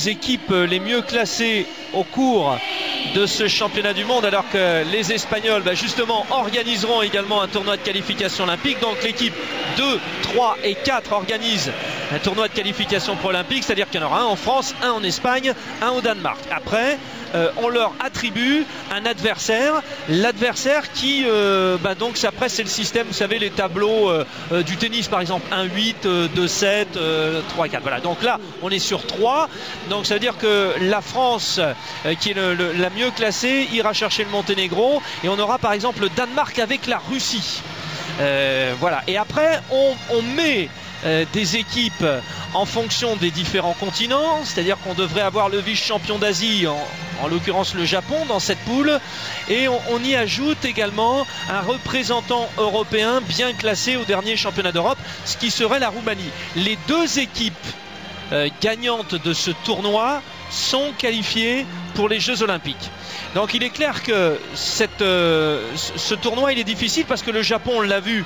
Les équipes les mieux classées au cours de ce championnat du monde, alors que les Espagnols justement organiseront également un tournoi de qualification olympique. Donc l'équipe 2, 3 et 4 organisent un tournoi de qualification pour olympique, c'est-à-dire qu'il y en aura un en France, un en Espagne, un au Danemark. Après on leur attribue un adversaire, l'adversaire qui donc après c'est le système, vous savez, les tableaux du tennis par exemple, 1-8, 2-7, 3-4, voilà. Donc là on est sur 3, donc ça veut dire que la France qui est la mieux classée ira chercher le Monténégro, et on aura par exemple le Danemark avec la Russie. Voilà, et après on met des équipes en fonction des différents continents, c'est-à-dire qu'on devrait avoir le vice-champion d'Asie, en l'occurrence le Japon, dans cette poule, et on y ajoute également un représentant européen bien classé au dernier championnat d'Europe, ce qui serait la Roumanie. Les deux équipes gagnantes de ce tournoi sont qualifiées pour les Jeux Olympiques. Donc il est clair que ce tournoi il est difficile, parce que le Japon, on l'a vu,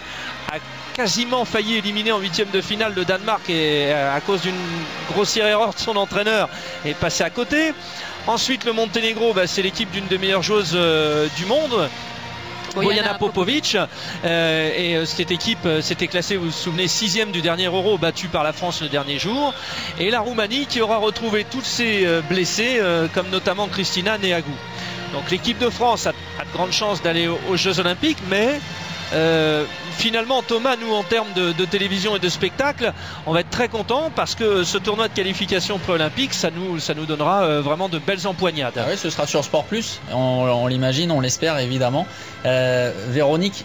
a quasiment failli éliminer en huitième de finale le Danemark, et à cause d'une grossière erreur de son entraîneur est passé à côté. Ensuite le Monténégro, c'est l'équipe d'une des meilleures joueuses du monde, Bojana Popovic, et cette équipe s'était classée, vous vous souvenez, 6e du dernier Euro, battue par la France le dernier jour. Et la Roumanie qui aura retrouvé tous ses blessés, comme notamment Cristina Neagu. Donc l'équipe de France a de grandes chances d'aller aux Jeux Olympiques, mais finalement Thomas, nous en termes de télévision et de spectacle, on va être très contents, parce que ce tournoi de qualification pré-olympique, ça nous donnera vraiment de belles empoignades. Ah oui, ce sera sur Sport Plus, on l'imagine, on l'espère évidemment. Véronique,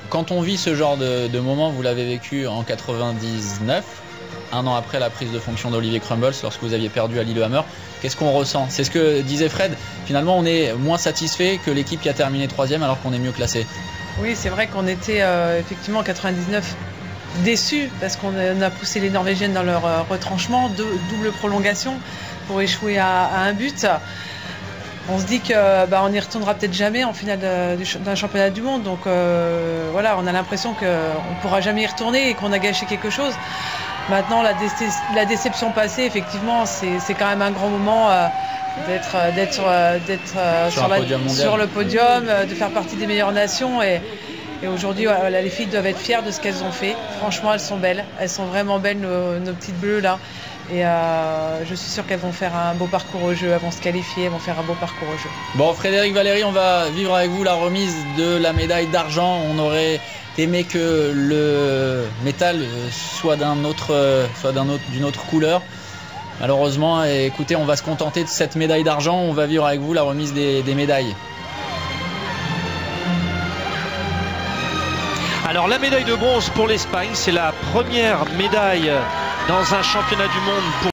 quand on vit ce genre de moment, vous l'avez vécu en 99, un an après la prise de fonction d'Olivier Crumbles, lorsque vous aviez perdu à Lillehammer, qu'est-ce qu'on ressent? C'est ce que disait Fred, finalement on est moins satisfait que l'équipe qui a terminé 3e alors qu'on est mieux classé. Oui, c'est vrai qu'on était effectivement en 99 déçus, parce qu'on a poussé les Norvégiennes dans leur retranchement, double prolongation pour échouer à un but. On se dit qu'on n'y retournera peut-être jamais en finale d'un championnat du monde. Donc voilà, on a l'impression qu'on ne pourra jamais y retourner et qu'on a gâché quelque chose. Maintenant, la déception passée, effectivement, c'est quand même un grand moment d'être sur le podium, de faire partie des meilleures nations. Et aujourd'hui, les filles doivent être fières de ce qu'elles ont fait. Franchement, elles sont belles. Elles sont vraiment belles, nos petites bleues là. Et je suis sûre qu'elles vont faire un beau parcours au jeu, elles vont se qualifier, elles vont faire un beau parcours au jeu. Bon, Frédéric, Valérie, on va vivre avec vous la remise de la médaille d'argent. On aurait aimé que le métal soit d'une autre couleur. Malheureusement, écoutez, on va se contenter de cette médaille d'argent. On va vivre avec vous la remise des médailles. Alors la médaille de bronze pour l'Espagne, c'est la première médaille dans un championnat du monde pour